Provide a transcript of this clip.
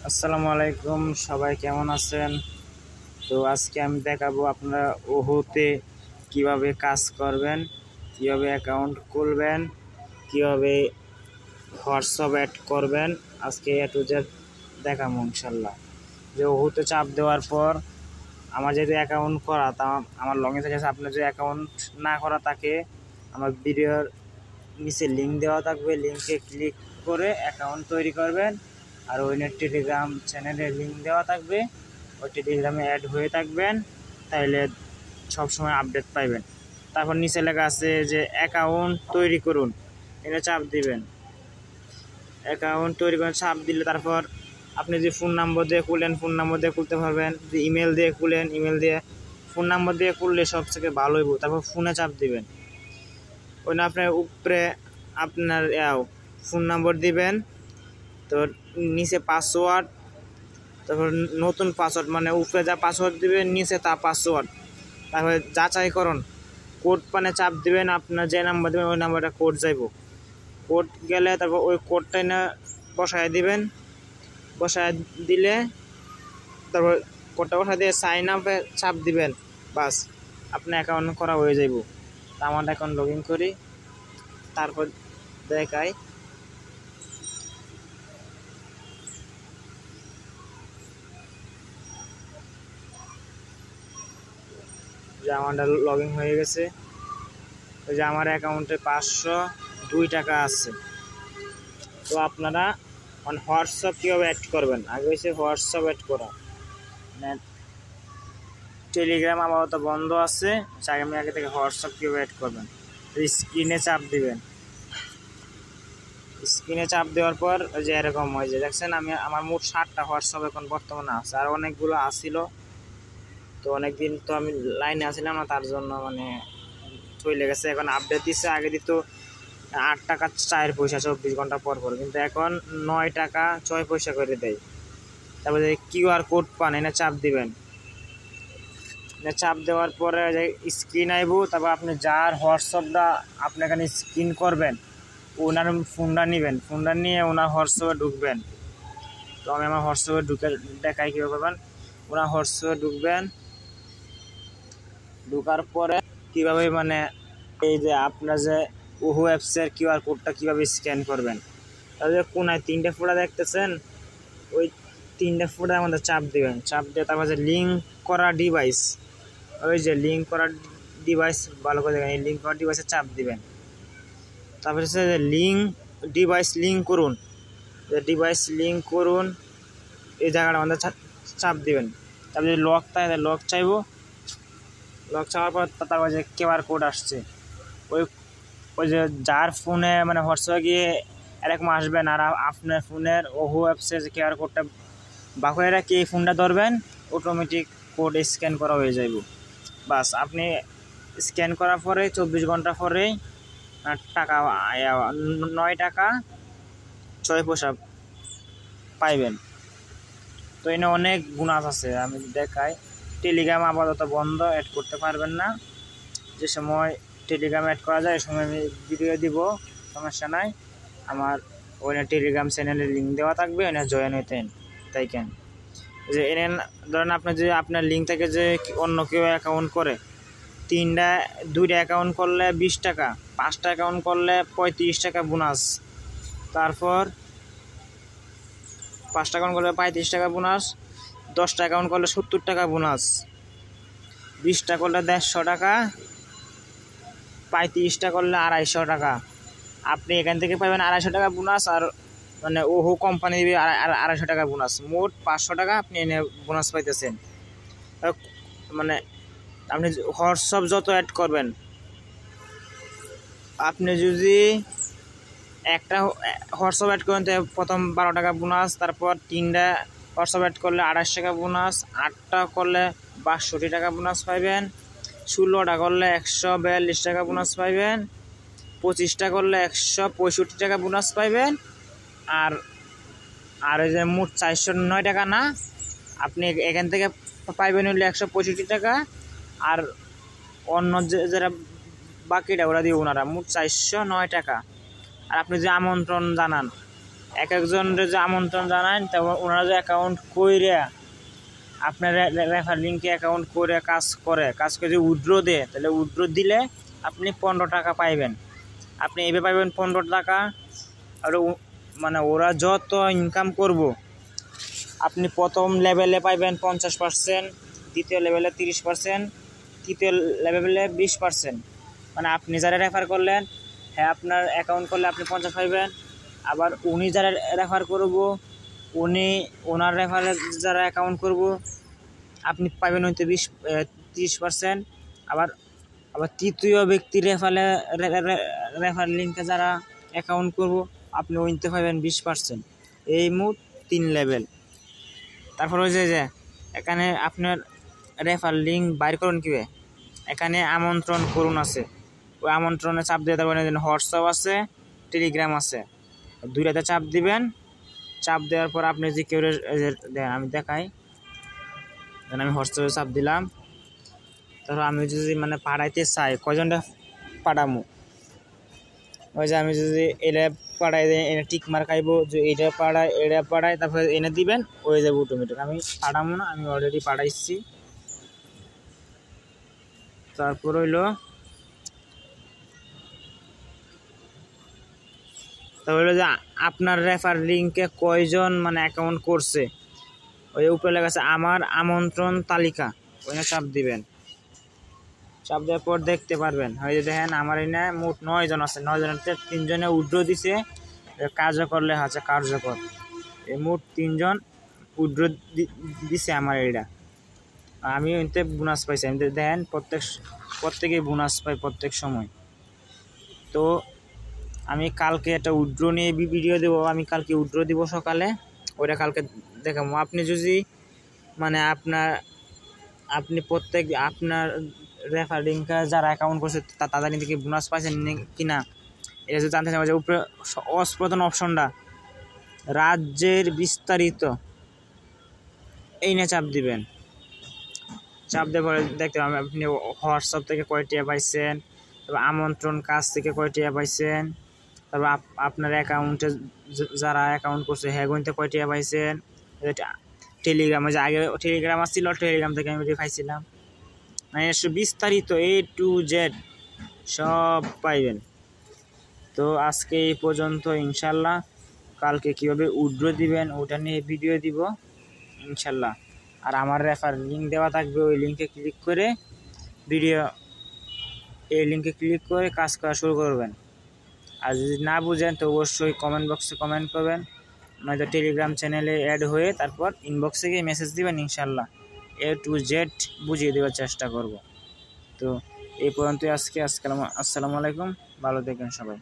আসসালামু আলাইকুম, সবাই কেমন আছেন? তো আজকে আমি দেখাবো আপনারা ওহুতে কিভাবে কাজ করবেন, কিভাবে অ্যাকাউন্ট খুলবেন, কিভাবে হোয়াটসঅ্যাপ অ্যাড করবেন। আজকে এ টু জেড দেখাবো ইনশাল্লাহ। যে ওহুতে চাপ দেওয়ার পর আমার যেহেতু অ্যাকাউন্ট করা, তা আমার লগ ইন থেকে আপনার যে অ্যাকাউন্ট না করা তাকে আমার ভিডিওর নিচে লিঙ্ক দেওয়া থাকবে, লিঙ্কে ক্লিক করে অ্যাকাউন্ট তৈরি করবেন। আর ওই টেলিগ্রাম চ্যানেলের লিঙ্ক দেওয়া থাকবে, ওই টেলিগ্রামে অ্যাড হয়ে থাকবেন, তাইলে সবসময় আপডেট পাইবেন। তারপর নিচে লেখা আছে যে অ্যাকাউন্ট তৈরি করুন, এটা চাপ দিবেন। অ্যাকাউন্ট তৈরি করেন চাপ দিলে তারপর আপনি যে ফোন নম্বর দিয়ে খুলেন ফোন নম্বর দিয়ে খুলতে পারবেন, যদি ইমেল দিয়ে খুলেন ইমেল দিয়ে, ফোন নম্বর দিয়ে খুললে সবথেকে ভালো হইব। তারপর ফোনে চাপ দিবেন, ওই না আপনার উপরে আপনার ফোন নম্বর দিবেন, তো নিচে পাসওয়ার্ড, তারপর নতুন পাসওয়ার্ড, মানে উপরে যা পাসওয়ার্ড দিবেন নিচে তা পাসওয়ার্ড। তারপরে যাচাই করুন কোড পানে চাপ দিবেন, আপনার যে নাম্বার দেবেন ওই নাম্বারটা কোড যাইব। কোড গেলে তারপর ওই কোডটাই না বসায় দিবেন, বসায় দিলে তারপর কোডটা বসায় দিয়ে সাইন আপে চাপ দিবেন, বাস আপনার অ্যাকাউন্ট করা হয়ে যাইব। তা আমার অ্যাকাউন্ট লগ ইন করি, তারপর দেখাই যে আমারটা লগ ইন হয়ে গেছে। ওই যে আমার অ্যাকাউন্টে 502 টাকা আছে। তো আপনারা হোয়াটসঅ্যাপ কীভাবে অ্যাড করবেন, আগে হচ্ছে হোয়াটসঅ্যাপ অ্যাড করা, মানে টেলিগ্রাম আপাতত বন্ধ আছে, আমি আগে থেকে হোয়াটসঅ্যাপ কীভাবে অ্যাড করবেন। স্ক্রিনে চাপ দিবেন, স্ক্রিনে চাপ দেওয়ার পর ওই যে এরকম হয় যে দেখছেন আমি আমার মোট 7টা হোয়াটসঅ্যাপ এখন বর্তমানে আছে, আর অনেকগুলো আসিল। তো অনেকদিন তো আমি লাইনে আসছিলাম না, তার জন্য মানে চলে গেছে। এখন আপডেট দিচ্ছে, আগে দিত 8 টাকা 4 পয়সা 24 ঘন্টা পর পর, কিন্তু এখন 9 টাকা 6 পয়সা করে দেয়। তারপরে কিউআর কোড পান, এনে চাপ দিবেন, চাপ দেওয়ার পরে যে স্ক্রিন আইব, তারপর আপনি যার হোয়াটসঅ্যাপটা আপনি এখানে স্ক্রিন করবেন ওনার ফোনটা নেবেন, ফোনটা নিয়ে ওনার হোয়াটসঅ্যাপে ঢুকবেন। তো আমি আমার হোয়াটসঅ্যাপে ঢুকে দেখাই কীভাবে করবেন। ওনার হোয়াটসঅ্যাপে ঢুকবেন, ঢুকার পরে কীভাবে মানে এই যে আপনার যে ওহো অ্যাপসের কিউআর কোডটা কীভাবে স্ক্যান করবেন। তাহলে কোনায় 3টে ফোঁটা দেখতেছেন, ওই 3টে ফোঁটার মধ্যে চাপ দিবেন, চাপ দিয়ে তারপর যে লিঙ্ক করা ডিভাইস, ওই যে লিঙ্ক করা ডিভাইস ভালো করে দেখেন, এই লিঙ্ক করা ডিভাইসে চাপ দিবেন। তারপরে হচ্ছে যে ডিভাইস লিঙ্ক করুন, ডিভাইস লিঙ্ক করুন, এই জায়গাটার মধ্যে চাপ দিবেন। তারপরে যদি লক থাকে লক চাইবো, লক চাওয়ার পর তারপর যে কিউআর কোড আসছে, ওই ওই যে যার ফোনে মানে হোয়াটসঅ্যাপে গিয়ে এরকম আসবেন, আর আপনার ফোনের ওহো অ্যাপসের যে কিউআর কোডটা বাকি রাখি এই ফোনটা ধরবেন, অটোমেটিক কোড স্ক্যান করা হয়ে যাইব। বাস আপনি স্ক্যান করার পরে 24 ঘন্টা পরেই টাকা 9 টাকা 6 পয়সা পাইবেন। তো এনে অনেক বোনাস আছে, আমি দেখাই। টেলিগ্রাম আপাতত বন্ধ, অ্যাড করতে পারবেন না। যে সময় টেলিগ্রাম অ্যাড করা যায় এই সময় আমি ভিডিও দিব, সমস্যা নাই। আমার ওখানে টেলিগ্রাম চ্যানেলের লিঙ্ক দেওয়া থাকবে, এনে জয়েন হইতেন তাই কেন যে এনে ধরেন আপনার যে আপনার লিঙ্ক থেকে যে অন্য কেউ অ্যাকাউন্ট করে, 2টা অ্যাকাউন্ট করলে 20 টাকা, 5টা অ্যাকাউন্ট করলে 35 টাকা বোনাস, তারপর 5টা অ্যাকাউন্ট করলে 35 টাকা বোনাস, 10টা অ্যাকাউন্ট করলে 70 টাকা বোনাস, 20টা করলে 150 টাকা, 35টা করলে 250 টাকা। আপনি এখান থেকে পাবেন 250 টাকা বোনাস, আর মানে ওহো কোম্পানি দিবে 250 টাকা বোনাস, মোট 500 টাকা আপনি এনে বোনাস পাইতেছেন। মানে আপনি হোয়াটসঅ্যাপ যত অ্যাড করবেন, আপনি যদি একটা হোয়াটসঅ্যাপ অ্যাড করেন তো প্রথম 12 টাকা বোনাস, তারপর 3টা হোয়াটসঅ্যাপ অ্যাড করলে 28 টাকা বোনাস, 8টা করলে 62 টাকা বোনাস পাইবেন, 16টা করলে 142 টাকা বোনাস পাইবেন, 25টা করলে 165 টাকা বোনাস পাইবেন। আর আর ওই যে মোট 409 টাকা না, আপনি এখান থেকে পাইবেন হলে 165 টাকা, আর অন্য যারা বাকিটা ওরা দিয়ে ওনারা মোট 409 টাকা। আর আপনি যে আমন্ত্রণ জানান এক একজনের যে আমন্ত্রণ জানান, তারপর ওনারা যে অ্যাকাউন্ট করে আপনার রেফার লিঙ্কে অ্যাকাউন্ট করে কাজ করে যদি উইথড্র দেয়, তাহলে উইথড্র দিলে আপনি 15 টাকা পাইবেন। আপনি এভাবে পাইবেন 15 টাকা। আর মানে ওরা যত ইনকাম করব, আপনি প্রথম লেভেলে পাইবেন 50%, দ্বিতীয় লেভেলে 30%, তৃতীয় লেভেলে 20%। মানে আপনি যারা রেফার করলেন, হ্যাঁ আপনার অ্যাকাউন্ট করলে আপনি 50 পাইবেন। আবার উনি যারা রেফার করব, ওনার রেফারে যারা অ্যাকাউন্ট করব, আপনি পাইবেন হয়তো 30%। আবার তৃতীয় ব্যক্তির রেফার লিঙ্কে যারা অ্যাকাউন্ট করব, আপনি ওইতে পাইবেন 20%। এই মোট 3 লেভেল। তারপর ওই যে এখানে আপনার রেফার লিঙ্ক বাইর করুন কীভাবে, এখানে আমন্ত্রণ করুন আছে, ওই আমন্ত্রণে চাপ দিয়ে তারপরে হোয়াটসঅ্যাপ আছে, টেলিগ্রাম আছে, দুইটাতে চাপ দিবেন। চাপ দেওয়ার পর আপনি যে কেউ আমি দেখাই, আমি হোয়াটসঅ্যাপে চাপ দিলাম। তারপর আমি যদি মানে পাঠাইতে চাই, কয়জনটা পাঠামো, ওই যে আমি যদি এটা পাঠাই এনে টিক মার্ক আইব, যে এটা পাঠাই তারপরে এনে দিবেন, ওই যাবে অটোমেটিক। আমি পাঠাবো না, আমি অলরেডি পাঠাইছি। তারপর হইলো যে আপনার রেফার লিঙ্কে কয়জন মানে অ্যাকাউন্ট করছে, ওই উপরে লেখা আছে আমার আমন্ত্রণ তালিকা, ওইখানে চাপ দিবেন। চাপ দেওয়ার পর দেখতে পারবেন, ওই যে দেখেন আমার এখানে মোট 9 জন আছে, 9 জনের 3 জনে উইথড্র দিছে, কার্যকর লেখা আছে কার্যকর। এই মোট 3 জন উইথড্র দিছে আমার এটা। আমি এতে বোনাস পাইছি, আমি দেখেন প্রত্যেকে বোনাস পাই প্রত্যেক সময়। তো আমি কালকে একটা উইথড্র নিয়ে ভিডিও দেবো, আমি কালকে উইথড্র দিব সকালে, ওইটা কালকে দেখাবো। আপনি যদি মানে আপনি আপনার রেফার লিঙ্কে যারা অ্যাকাউন্ট করছে তাদের থেকে বোনাস পাইছেন কিনা, এটা যদি জানতে চাই, যে উপরে প্রধান অপশনটা রাজ্যের বিস্তারিত, এই নিয়ে চাপ দিবেন। চাপ দেওয়ার পরে দেখতে পাবেন আপনি হোয়াটসঅ্যাপ থেকে কয় টাকা পাইছেন, তারপর আমন্ত্রণ কাজ থেকে কয় টাকা পাইছেন, তারপর আপনার অ্যাকাউন্টে যারা অ্যাকাউন্ট করছে হ্যাগুনতে কয় টাকা পাইছেন, টেলিগ্রামে যে আগে টেলিগ্রাম আসছিল, টেলিগ্রাম থেকে আমি পাইছিলাম, মানে বিস্তারিত A to Z সব পাইবেন। তো আজকে এই পর্যন্ত, ইনশাল্লাহ কালকে কীভাবে উইথড্র দিবেন ওটা নিয়ে ভিডিও দিব ইনশাল্লাহ। আর আমার রেফার লিঙ্ক দেওয়া থাকবে, ওই লিঙ্কে ক্লিক করে কাজ করা শুরু করবেন। আর যদি না বুঝেন তো অবশ্যই কমেন্ট বক্সে কমেন্ট করবেন, নয়তো টেলিগ্রাম চ্যানেলে অ্যাড হয়ে তারপর ইনবক্সে গিয়ে মেসেজ দিবেন, ইনশাল্লাহ A to Z বুঝিয়ে দেওয়ার চেষ্টা করব। তো এই পর্যন্তই আজকে। আসসালামু আলাইকুম, ভালো থাকবেন সবাই।